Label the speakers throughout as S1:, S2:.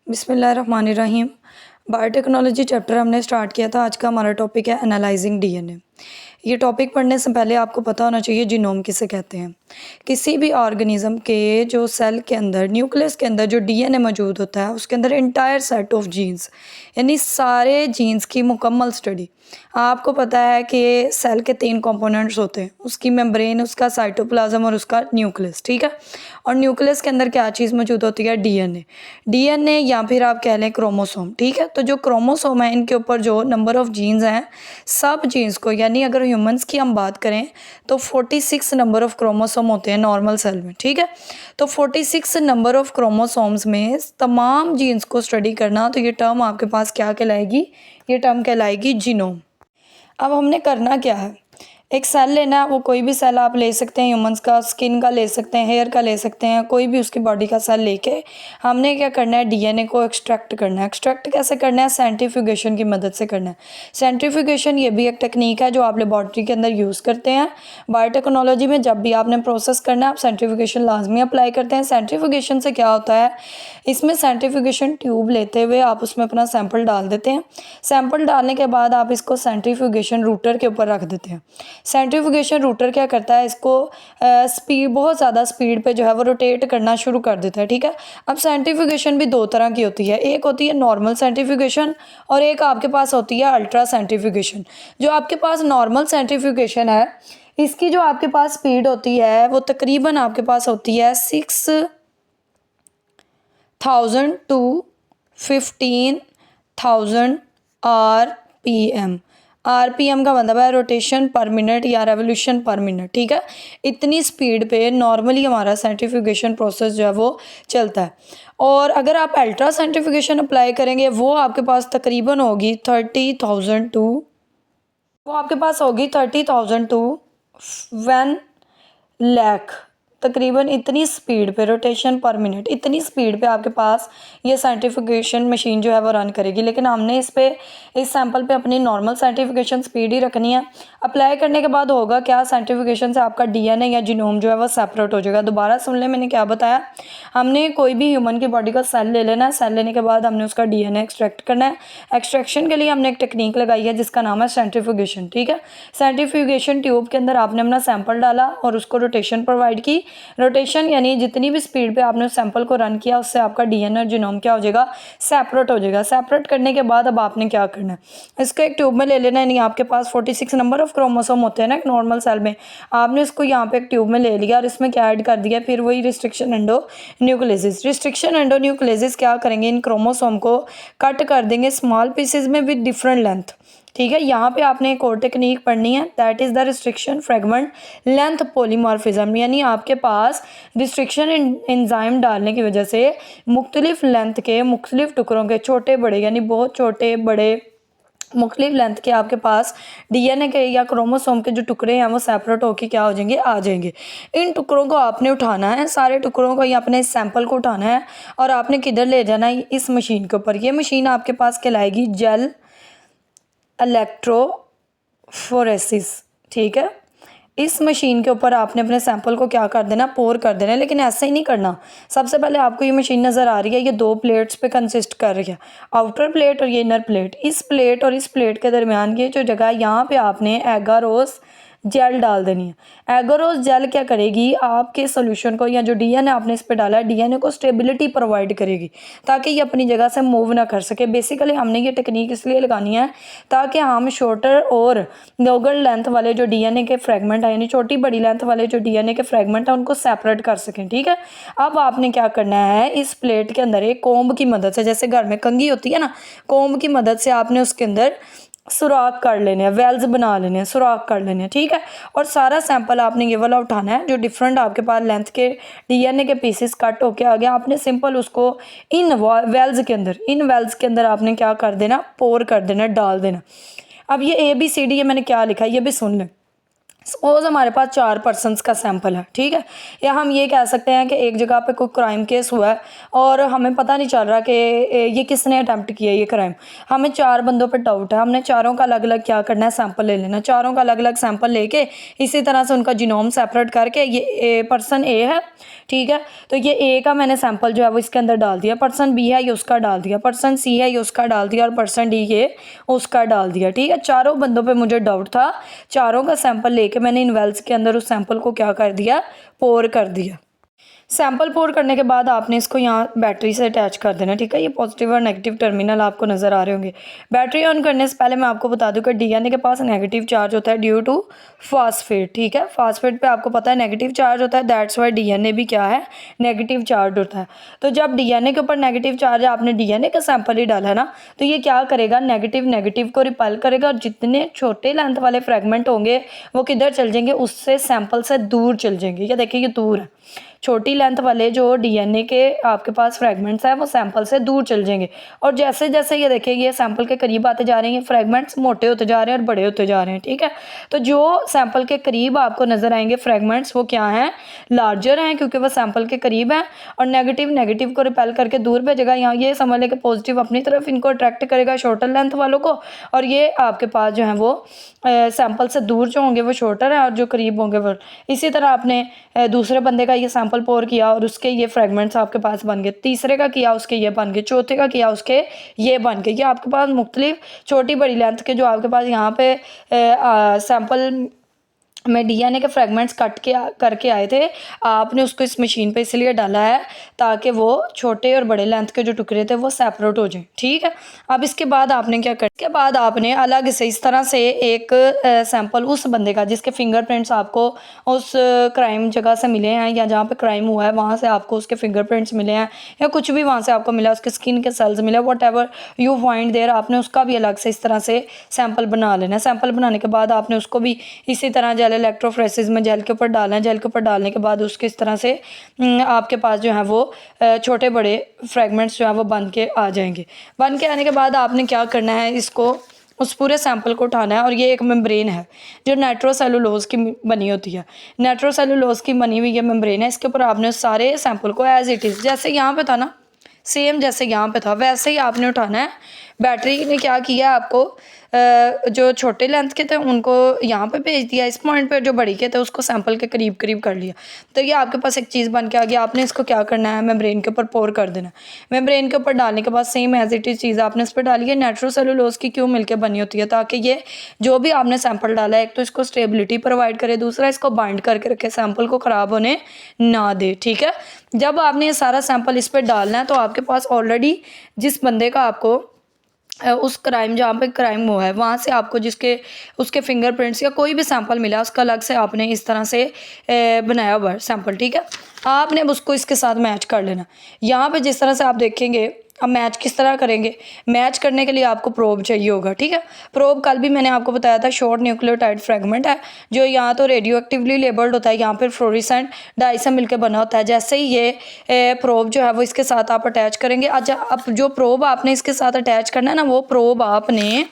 S1: बिस्मिल्लाहिर्रहमानिर्रहीम। Biotechnology chapter हमने start किया था। आज का हमारा टॉपिक है एनालाइजिंग डीएनए। ये टॉपिक पढ़ने से पहले आपको पता होना चाहिए जीनोम किसे कहते हैं। किसी भी ऑर्गेनिज्म के जो सेल के अंदर, न्यूक्लियस के अंदर जो डीएनए मौजूद होता है, उसके अंदर इंटायर सेट ऑफ जीन्स, यानी सारे जीन्स की मुकम्मल स्टडी। आपको पता है कि सेल के 3 कंपोनेंट्स होते हैं, उसकी मेम्ब्रेन, उसका साइटोप्लाज्म और उसका न्यूक्लियस, ठीक है। और न्यूक्लियस के अंदर क्या चीज़ मौजूद होती है? डीएनए या फिर आप कह लें क्रोमोसोम, ठीक है। तो जो क्रोमोसोम है, इनके ऊपर जो नंबर ऑफ जीन्स हैं, सब जीन्स को, यानी अगर ह्यूमंस की हम बात करें तो 46 नंबर ऑफ क्रोमोसोम होते हैं नॉर्मल सेल में, ठीक है। तो 46 नंबर ऑफ क्रोमोसोम्स में तमाम जीन्स को स्टडी करना, तो ये टर्म आपके पास क्या कहलाएगी? ये टर्म कहलाएगी जीनोम। अब हमने करना क्या है? एक सेल लेना है, वो कोई भी सेल आप ले सकते हैं, ह्यूमंस का, स्किन का ले सकते हैं, हेयर का ले सकते हैं, कोई भी उसकी बॉडी का सेल लेके हमने क्या करना है? डीएनए को एक्सट्रैक्ट करना है। एक्सट्रैक्ट कैसे करना है? सेंट्रीफ्यूगेशन की मदद से करना है। सेंट्रीफ्यूगेशन ये भी एक टेक्निक है जो आप लेबॉर्ट्री के अंदर यूज़ करते हैं। बायोटेक्नोलॉजी में जब भी आपने प्रोसेस करना है, आप सेंट्रीफ्यूगेशन लाजमी अप्लाई करते हैं। सेंट्रीफ्यूगेशन से क्या होता है? इसमें सेंट्रीफ्यूगेशन ट्यूब लेते हुए आप उसमें अपना सैंपल डाल देते हैं। सैंपल डालने के बाद आप इसको सेंट्रीफ्यूगेशन रूटर के ऊपर रख देते हैं। सेंट्रीफ्यूगेशन रूटर क्या करता है? इसको स्पीड, बहुत ज़्यादा स्पीड पे जो है वो रोटेट करना शुरू कर देता है, ठीक है। अब सेंट्रीफ्यूगेशन भी 2 तरह की होती है। एक होती है नॉर्मल सेंट्रीफ्यूगेशन और एक आपके पास होती है अल्ट्रा सेंट्रीफ्यूगेशन। जो आपके पास नॉर्मल सेंट्रीफ्यूगेशन है, इसकी जो आपके पास स्पीड होती है वो तकरीबन आपके पास होती है 6000 to 15,000 RPM। आरपीएम का मतलब है रोटेशन पर मिनट या रेवोल्यूशन पर मिनट, ठीक है। इतनी स्पीड पे नॉर्मली हमारा सेंट्रीफ्यूगेशन प्रोसेस जो है वो चलता है। और अगर आप अल्ट्रा सेंट्रीफ्यूगेशन अप्लाई करेंगे, वो आपके पास तकरीबन होगी 30,000 टू, वो आपके पास होगी 30,000 टू 1,00,000, तकरीबन इतनी स्पीड पे, रोटेशन पर मिनट, इतनी स्पीड पे आपके पास ये सेंट्रीफ्यूगेशन मशीन जो है वो रन करेगी। लेकिन हमने इस सैंपल पे अपनी नॉर्मल सेंट्रीफ्यूगेशन स्पीड ही रखनी है। अप्लाई करने के बाद होगा क्या? सेंट्रीफ्यूगेशन से आपका डीएनए या जीनोम जो है वो सेपरेट हो जाएगा। दोबारा सुन लें, मैंने क्या बताया? हमने कोई भी ह्यूमन की बॉडी का सेल ले लेना है। सेल लेने के बाद हमने उसका डीएनए एक्सट्रैक्ट करना है। एक्सट्रैक्शन के लिए हमने एक टेक्निक लगाई है जिसका नाम है सेंट्रीफ्यूगेशन, ठीक है। सेंट्रीफ्यूगेशन ट्यूब के अंदर आपने अपना सैंपल डाला और उसको रोटेशन प्रोवाइड की। रोटेशन यानी जितनी भी स्पीड पे आपने उस सैंपल को रन किया, उससे आपका डीएनए और जीनोम क्या हो जाएगा? सेपरेट हो जाएगा। सेपरेट करने के बाद अब आपने क्या करना है? इसको एक ट्यूब में ले लेना है। यानी आपके पास 46 नंबर ऑफ क्रोमोसोम होते हैं ना एक नॉर्मल सेल में, आपने इसको यहाँ पे एक ट्यूब में ले लिया और इसमें क्या ऐड कर दिया? फिर वही रिस्ट्रिक्शन एंडोन्यूक्लियस। रिस्ट्रिक्शन एंडोन्यूक्लियस क्या करेंगे? इन क्रोमोसोम को कट कर देंगे स्मॉल पीसेज में विद डिफरेंट लेंथ, ठीक है। यहाँ पे आपने एक और टेक्निक पढ़नी है, that is the restriction fragment length polymorphism. यानी आपके पास रिस्ट्रिक्शन एंजाइम डालने की वजह से मुख्तलिफ लेंथ के मुख्तलिफ टुकड़ों के, छोटे बड़े, यानी बहुत छोटे बड़े, मुख्तलिफ लेंथ के आपके पास डीएनए के या क्रोमोसोम के जो टुकड़े हैं वो सेपरेट होकर क्या हो जाएंगे? आ जाएंगे। इन टुकड़ों को आपने उठाना है, सारे टुकड़ों को या अपने सैंपल को उठाना है और आपने किधर ले जाना है? इस मशीन के ऊपर। ये मशीन आपके पास कहलाएगी जेल इलेक्ट्रोफोरेसिस, ठीक है। इस मशीन के ऊपर आपने अपने सैंपल को क्या कर देना? पोर कर देना। लेकिन ऐसे ही नहीं करना। सबसे पहले आपको ये मशीन नज़र आ रही है, ये 2 प्लेट्स पे कंसिस्ट कर रही है, आउटर प्लेट और ये इनर प्लेट। इस प्लेट और इस प्लेट के दरमियान ये जो जगह, यहाँ पे आपने एगारोस जेल डाल देनी है। एगारोस जेल क्या करेगी? आपके सोल्यूशन को, या जो डीएनए आपने इस पे डाला है, डीएनए को स्टेबिलिटी प्रोवाइड करेगी ताकि ये अपनी जगह से मूव ना कर सके। बेसिकली हमने ये टेक्निक इसलिए लगानी है ताकि हम शॉर्टर और लोअर लेंथ वाले जो डीएनए के फ्रेगमेंट है, यानी छोटी बड़ी लेंथ वाले जो डीएनए के फ्रेगमेंट है, उनको सेपरेट कर सकें, ठीक है। अब आपने क्या करना है? इस प्लेट के अंदर एक कोम्ब की मदद से, जैसे घर में कंघी होती है ना, कोम्ब की मदद से आपने उसके अंदर सुराख कर लेने हैं, वेल्स बना लेने हैं, सुराख कर लेने हैं, ठीक है। और सारा सैंपल आपने ये वाला उठाना है जो डिफरेंट आपके पास लेंथ के डीएनए के पीसेस कट होके आ गया। आपने सिंपल उसको इन वेल्स के अंदर आपने क्या कर देना? पोर कर देना, डाल देना। अब ये ABCD, ये मैंने क्या लिखा है ये भी सुन लें। सपोज हमारे पास 4 पर्सनस का सैंपल है, ठीक है, या हम ये कह सकते हैं कि एक जगह पे कोई क्राइम केस हुआ है और हमें पता नहीं चल रहा कि ये किसने अटेम्प्ट किया ये क्राइम। हमें 4 बंदों पे डाउट है, हमने चारों का अलग अलग क्या करना है, सैंपल ले लेना। चारों का अलग अलग सैंपल लेके इसी तरह से उनका जीनोम सेपरेट करके ये पर्सन ए है, ठीक है, तो ये ए का मैंने सैंपल जो है वो इसके अंदर डाल दिया, पर्सन बी है ये उसका डाल दिया, पर्सन सी है ये उसका डाल दिया और पर्सन डी ये उसका डाल दिया, ठीक है। चारों बंदों पे मुझे डाउट था, चारों का सैंपल लेके मैंने इन वेल्स के अंदर उस सैंपल को क्या कर दिया, पोर कर दिया। सैंपल पोर करने के बाद आपने इसको यहाँ बैटरी से अटैच कर देना, ठीक है। ये पॉजिटिव और नेगेटिव टर्मिनल आपको नज़र आ रहे होंगे। बैटरी ऑन करने से पहले मैं आपको बता दूं कि डीएनए के पास नेगेटिव चार्ज होता है ड्यू टू फास्फेट, ठीक है। फास्फेट पे आपको पता है नेगेटिव चार्ज होता है, दैट्स वाई डीएनए भी क्या है, नेगेटिव चार्ज होता है। तो जब डीएनए के ऊपर नेगेटिव चार्ज है, आपने डीएनए का सैंपल ही डाला है ना, तो ये क्या करेगा, नेगेटिव नेगेटिव को रिपेल करेगा और जितने छोटे लेंथ वाले फ्रेगमेंट होंगे वो किधर चल जाएंगे, उससे सैंपल से दूर चल जाएंगे। ये देखिए ये दूर है, छोटी लेंथ वाले जो डीएनए के आपके पास फ्रेगमेंट्स हैं वो सैंपल से दूर चल जाएंगे। और जैसे जैसे ये देखिए ये सैंपल के करीब आते जा रहे हैं, फ्रेगमेंट्स मोटे होते जा रहे हैं और बड़े होते जा रहे हैं, ठीक है। तो जो सैंपल के करीब आपको नज़र आएंगे फ्रेगमेंट्स वो क्या हैं, लार्जर हैं, क्योंकि वो सैंपल के करीब हैं और नेगेटिव नेगेटिव को रिपेल करके दूर भेजेगा। यहाँ ये समझ लें कि पॉजिटिव अपनी तरफ इनको अट्रैक्ट करेगा शॉर्टर लेंथ वालों को, और ये आपके पास जो है वो सैंपल से दूर जो होंगे वो शॉर्टर है और जो करीब होंगे वो। इसी तरह आपने दूसरे बंदे का ये सैंपल पोर किया और उसके ये फ्रेगमेंट्स आपके पास बन गए, तीसरे का किया उसके ये बन गए, चौथे का किया उसके ये बन गए। ये आपके पास मुख्तलिफ छोटी बड़ी लेंथ के जो आपके पास यहाँ पे सैंपल में डीएनए के फ्रेगमेंट्स कट के करके आए थे, आपने उसको इस मशीन पे इसलिए डाला है ताकि वो छोटे और बड़े लेंथ के जो टुकड़े थे वो सेपरेट हो जाएं, ठीक है। अब इसके बाद आपने क्या करना, इसके बाद आपने अलग से इस तरह से एक सैंपल उस बंदे का जिसके फिंगरप्रिंट्स आपको उस क्राइम जगह से मिले हैं या जहाँ पे क्राइम हुआ है वहाँ से आपको उसके फिंगरप्रिंट्स मिले हैं या कुछ भी वहाँ से आपको मिला, उसके स्किन के सेल्स मिले, whatever you find there, आपने उसका भी अलग से इस तरह से सैंपल बना लेना। सैंपल बनाने के बाद आपने उसको भी इसी तरह इलेक्ट्रोफ्रेसिस में जेल के ऊपर डालना है। जेल के ऊपर डालने के बाद उसके इस तरह से आपके पास जो है वो छोटे बड़े फ्रेगमेंट्स जो है वो बन के आ जाएंगे। बन के आने के बाद आपने क्या करना है, इसको उस पूरे सैंपल को उठाना है और ये एक मेम्ब्रेन है जो नाइट्रोसेलुलोज की बनी होती है। नाइट्रोसेलुलोज की बनी हुई ये मेम्ब्रेन है, इसके ऊपर आपने सारे सैंपल को एज इट इज़ जैसे यहाँ पे था ना, सेम जैसे यहाँ पे था वैसे ही आपने उठाना है। बैटरी ने क्या किया, आपको जो छोटे लेंथ के थे उनको यहाँ पे भेज दिया, इस पॉइंट पे जो बड़ी के थे उसको सैंपल के करीब करीब कर लिया। तो ये आपके पास एक चीज़ बन के आ गया। आपने इसको क्या करना है, मेम्ब्रेन के ऊपर पोर कर देना। मेम्ब्रेन के ऊपर डालने के बाद सेम एज इट इज़ चीज़ आपने इस पर डाली है। नाइट्रोसेलुलोज की क्यों मिलकर बनी होती है, ताकि ये जो भी आपने सैंपल डाला है एक तो इसको स्टेबिलिटी प्रोवाइड करे, दूसरा इसको बाइंड करके रखे, सैंपल को ख़राब होने ना दे, ठीक है। जब आपने ये सारा सैंपल इस पर डालना है तो आपके पास ऑलरेडी जिस बंदे का आपको उस क्राइम जहाँ पे क्राइम हुआ है वहाँ से आपको जिसके उसके फिंगरप्रिंट्स या कोई भी सैंपल मिला उसका अलग से आपने इस तरह से बनाया हुआ है सैंपल, ठीक है। आपने उसको इसके साथ मैच कर लेना। यहाँ पे जिस तरह से आप देखेंगे, अब मैच किस तरह करेंगे, मैच करने के लिए आपको प्रोब चाहिए होगा, ठीक है। प्रोब कल भी मैंने आपको बताया था शॉर्ट न्यूक्लियोटाइड फ्रेगमेंट है जो यहाँ तो रेडियो एक्टिवली लेबल्ड होता है, यहाँ पर फ्लोरेसेंट डाई से मिलकर बना होता है। जैसे ही ये प्रोब जो है वो इसके साथ आप अटैच करेंगे। अच्छा, अब जो प्रोब आपने इसके साथ अटैच करना है ना, वो प्रोब आपने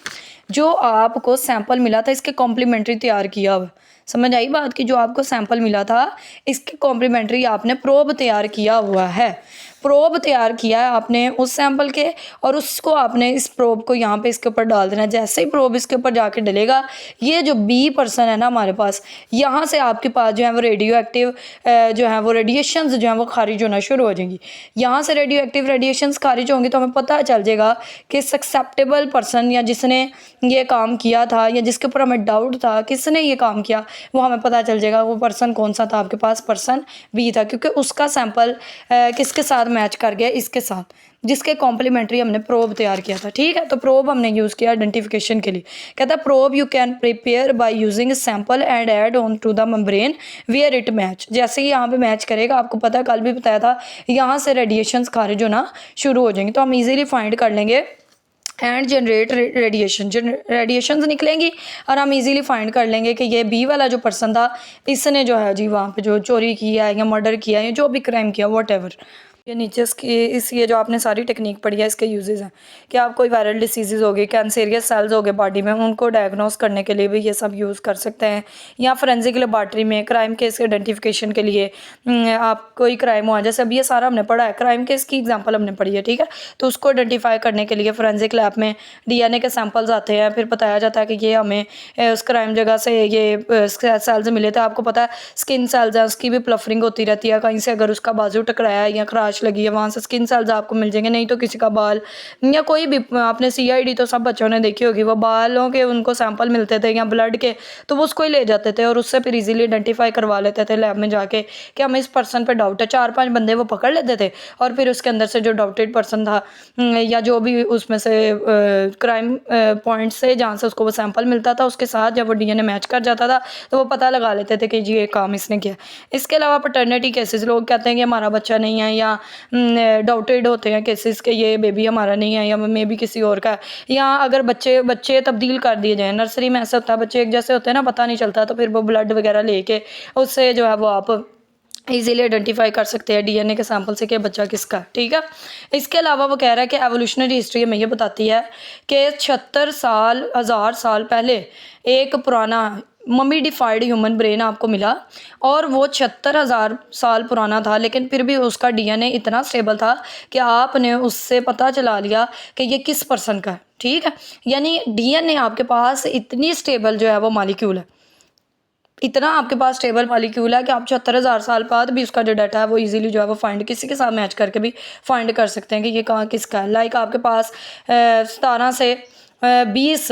S1: जो आपको सैंपल मिला था इसके कॉम्प्लीमेंट्री तैयार किया हुआ, समझ आई बात की, जो आपको सैंपल मिला था इसके कॉम्प्लीमेंट्री आपने प्रोब तैयार किया हुआ है। प्रोब तैयार किया है आपने उस सैंपल के और उसको आपने इस प्रोब को यहाँ पे इसके ऊपर डाल देना। जैसे ही प्रोब इसके ऊपर जाके डलेगा, ये जो बी पर्सन है ना हमारे पास, यहाँ से आपके पास जो है वो रेडियो एक्टिव जो है वो रेडिएशंस जो है वो खारिज होना शुरू हो जाएंगी। यहाँ से रेडियो एक्टिव रेडिएशंस खारिज होंगी तो हमें पता चल जाएगा कि सक्सेप्टेबल पर्सन या जिसने ये काम किया था या जिसके ऊपर हमें डाउट था किसने ये काम किया, वो हमें पता चल जाएगा वो पर्सन कौन सा था। आपके पास पर्सन बी था क्योंकि उसका सैंपल किसके साथ मैच कर गया, इसके साथ जिसके कॉम्प्लीमेंट्री हमने प्रोब तैयार किया था, ठीक है। तो प्रोब हमने यूज़ किया आइडेंटिफिकेशन के लिए। कहता है probe you can prepare by using sample and add on to the membrane where it match. जैसे ही यहाँ पे मैच करेगा, आपको पता है कल भी बताया था, यहाँ से रेडिएशंस खारिज होना शुरू हो जाएंगे। तो हम इजीली फाइंड कर लेंगे एंड जनरेट रेडिएशंस निकलेंगी और हम इजीली फाइंड कर लेंगे कि ये बी वाला जो पर्सन था इसने जो है जी वहाँ पे जो चोरी किया है या मर्डर किया है या जो भी क्राइम किया, वॉट एवर। ये नीचे ये जो आपने सारी टेक्निक पढ़ी है इसके यूजेस हैं कि आप कोई वायरल डिसीज़ हो गई, कैंसरियस सेल्स हो गए बॉडी में, उनको डायग्नोस करने के लिए भी ये सब यूज़ कर सकते हैं। या फोरेंसिक लेबॉरेटरी में क्राइम केस के आइडेंटिफिकेशन के लिए आप कोई क्राइम हुआ, जैसे अभी ये सारा हमने पढ़ा है, क्राइम केस की एग्जाम्पल हमने पढ़ी है, ठीक है। तो उसको आइडेंटिफाई करने के लिए फोरेंसिक लैब में DNA के सैंपल्स आते हैं, फिर बताया जाता है कि ये हमें उस क्राइम जगह से ये सेल्स मिले थे। आपको पता है स्किन सेल्स है, उसकी भी प्लफरिंग होती रहती है, कहीं से अगर उसका बाजू टकराया है या खराश लगी है वहाँ से स्किन सेल्स आपको मिल जाएंगे। नहीं तो किसी का बाल या कोई भी, आपने CID तो सब बच्चों ने देखी होगी, वो बालों के उनको सैंपल मिलते थे या ब्लड के, तो वो उसको ही ले जाते थे और उससे फिर इजीली आइडेंटिफाई करवा लेते थे लैब में जाके कि हमें इस पर्सन पे डाउट है। 4-5 बंदे वो पकड़ लेते थे और फिर उसके अंदर से जो डाउटेड पर्सन था या जो भी उसमें से क्राइम पॉइंट से जहाँ से उसको वो सैंपल मिलता था उसके साथ जब वो DNA मैच कर जाता था तो वो पता लगा लेते थे कि जी ये काम इसने किया। इसके अलावा पैटर्निटी केसेस, लोग कहते हैं कि हमारा बच्चा नहीं है या डाउटेड होते हैं केसेस के ये बेबी हमारा नहीं है या मे बी किसी और का है, या अगर बच्चे तब्दील कर दिए जाएँ। नर्सरी में ऐसा होता है, बच्चे एक जैसे होते हैं ना, पता नहीं चलता, तो फिर वो ब्लड वगैरह लेके उससे जो है वो आप इजीली आइडेंटिफाई कर सकते हैं DNA के सैंपल से कि बच्चा किसका, ठीक है। इसके अलावा वो कह रहा है कि एवोल्यूशनरी हिस्ट्री हमें ये बताती है कि 76,000 साल पहले एक पुराना मम्मीडिफाइड ह्यूमन ब्रेन आपको मिला और वो 76,000 साल पुराना था, लेकिन फिर भी उसका DNA इतना स्टेबल था कि आपने उससे पता चला लिया कि ये किस पर्सन का है, ठीक है। यानी DNA आपके पास इतनी स्टेबल जो है वो मॉलिक्यूल है, इतना आपके पास स्टेबल मॉलिक्यूल है कि आप 76,000 साल बाद भी उसका जो डाटा है वो इजीली जो है वो फाइंड किसी के साथ मैच करके भी फाइंड कर सकते हैं कि ये कहाँ किसका है। लाइक आपके पास 17 से 20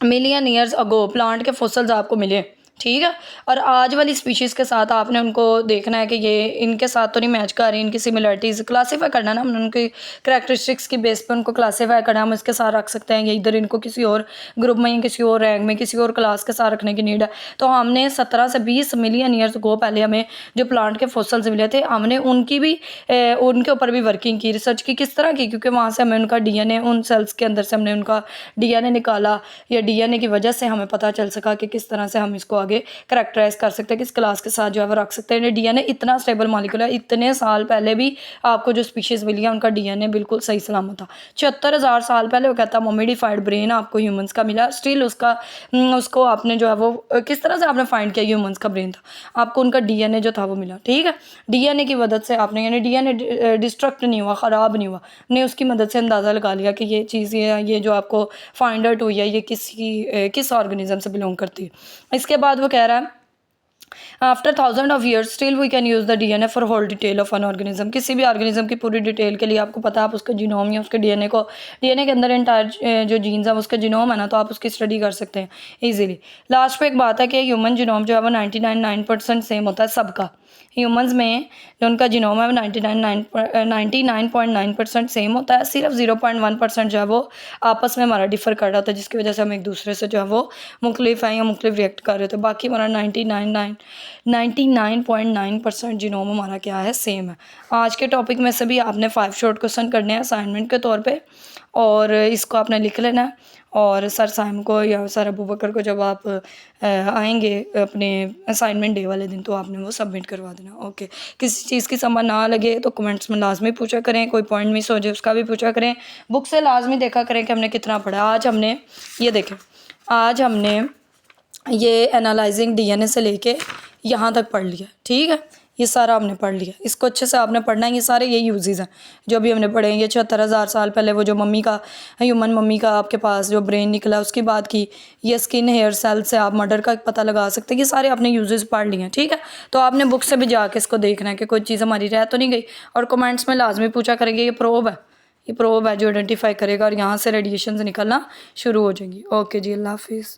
S1: मिलियन ईयर्स अगो प्लांट के फॉसिल्स आपको मिले, ठीक है। और आज वाली स्पीशीज़ के साथ आपने उनको देखना है कि ये इनके साथ तो नहीं मैच कर रही, इनकी सिमिलरिटीज़ क्लासीफाई करना ना, हमने उनकी करैक्टरिस्टिक्स की बेस पे उनको क्लासीफाई करना, हम इसके साथ रख सकते हैं या इधर इनको किसी और ग्रुप में या किसी और रैंक में किसी और क्लास के साथ रखने की नीड है। तो हमने 17 से 20 मिलियन ईयर्स को पहले हमें जो प्लांट के फॉसिल्स मिले थे, हमने उनकी भी उनके ऊपर भी वर्किंग की, रिसर्च की। किस तरह की? क्योंकि वहाँ से हमें उनका DNA, उन सेल्स के अंदर से हमने उनका DNA निकाला या DNA की वजह से हमें पता चल सका कि किस तरह से हम इसको आगे करैक्टराइज कर सकते हैं, किस क्लास के साथ जो है वो रख सकते हैं। DNA इतना स्टेबल मॉलिक्यूल है, इतने साल पहले भी आपको जो स्पीशीज़ मिली है उनका DNA बिल्कुल सही सलामत था। 76,000 साल पहले वो कहता है मॉमिडिफाइड ब्रेन आपको ह्यूमंस का मिला, स्टिल उसको आपने जो है वो किस तरह से आपने फाइंड किया ह्यूमंस का ब्रेन था, आपको उनका DNA जो था वो मिला, ठीक है। DNA की मदद से आपने, यानी DNA डिस्ट्रक्ट नहीं हुआ, ख़राब नहीं हुआ, ने उसकी मदद से अंदाज़ा लगा लिया कि ये चीज़ ये जो आपको फाइंड आउट हुई है ये किस ऑर्गेनिज्म से बिलोंग करती है। इसके बाद वो कह रहा है after 1000 of years still we can use the DNA for whole detail of an organism. किसी भी ऑर्गेनिज्म की पूरी डिटेल के लिए आपको पता है, आप उसके जीनोम या उसके DNA के अंदर इंटायर जो जीन्स है उसका जीनोम है ना, तो आप उसकी स्टडी कर सकते हैं ईजिली। लास्ट पे एक बात है कि ह्यूमन जीनोम जो है वो 99.9% सेम होता है सबका। ह्यूमंस में जो उनका जीनोम है वो 99.9% सेम होता है, सिर्फ 0.1% जो है वो आपस में हमारा डिफ़र कर रहा होता है, जिसकी वजह से हम एक दूसरे से जो है वो मुख्तलिफ हैं या मुख्तलिफ रिएक्ट कर रहे होते हैं। बाकी हमारा 99.9% जीनोम हमारा क्या है, सेम है। आज के टॉपिक में से भी आपने 5 शॉर्ट क्वेश्चन करने हैं असाइनमेंट के तौर पे और इसको आपने लिख लेना है। और सर साइम को या सर अबू बकर को जब आप आएंगे अपने असाइनमेंट डे वाले दिन तो आपने वो सबमिट करवा देना, ओके। किसी चीज़ की समझ ना लगे तो कमेंट्स में लाजमी पूछा करें, कोई पॉइंट मिस हो जाए उसका भी पूछा करें। बुक से लाजमी देखा करें कि हमने कितना पढ़ा। आज हमने ये देखें, आज हमने ये एनालाइजिंग DNA से लेके यहाँ तक पढ़ लिया, ठीक है। ये सारा हमने पढ़ लिया, इसको अच्छे से आपने पढ़ना है। ये सारे ये यूजेस हैं जो भी हमने पढ़े हैं। ये 76,000 साल पहले वो जो ह्यूमन मम्मी का आपके पास जो ब्रेन निकला उसकी बात की, ये स्किन हेयर सेल से आप मर्डर का पता लगा सकते हैं। ये सारे आपने यूजेस पढ़ लिए हैं, ठीक है। तो आपने बुक से भी जाके इसको देखना है कि कोई चीज़ हमारी रह तो नहीं गई। और कमेंट्स में लाजमी पूछा करेंगे, ये प्रोब है जो आइडेंटिफाई करेगा और यहाँ से रेडिएशन निकलना शुरू हो जाएंगी। ओके जी, अल्लाह हाफिज़।